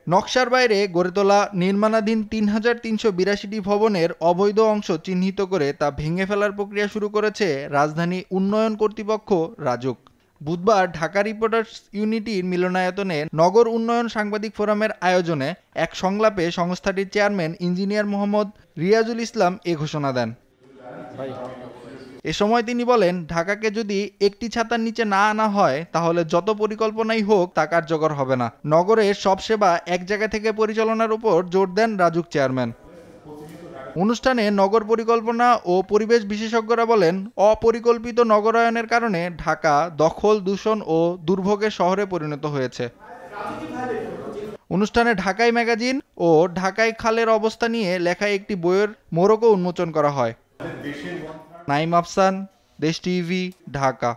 নকশার বাইরে গড়ে তোলা নির্মাণাধীন ৩,৩৮২টি ভবনের অবৈধ অংশ চিহ্নিত করে তা ভেঙে ফেলার প্রক্রিয়া শুরু করেছে রাজধানী উন্নয়ন কর্তৃপক্ষ রাজুক। বুধবার ঢাকা রিপোর্টার্স ইউনিটির মিলনায়তনে নগর উন্নয়ন সাংবাদিক ফোরামের আয়োজনে এক সংলাপে সংস্থাটির চেয়ারম্যান ইঞ্জিনিয়ার মোহাম্মদ রিয়াজুল ইসলাম এ ঘোষণা দেন। এ সময় তিনি বলেন, ঢাকাকে যদি একটি ছাতার নিচে না আনা হয় তাহলে যত পরিকল্পনাই হোক তা কার্যকর হবে না। নগরের সব সেবা এক জায়গা থেকে পরিচালনার উপর জোর দেন রাজুক চেয়ারম্যান। অনুষ্ঠানে নগর পরিকল্পনা ও পরিবেশ বিশেষজ্ঞরা বলেন, অপরিকল্পিত নগরায়নের কারণে ঢাকা দখল, দূষণ ও দুর্ভোগের শহরে পরিণত হয়েছে। অনুষ্ঠানে ঢাকাই ম্যাগাজিন ও ঢাকাই খালের অবস্থা নিয়ে লেখা একটি বইয়ের মোড়কও উন্মোচন করা হয়। নাইম আফসান, দেশ টিভি, ঢাকা।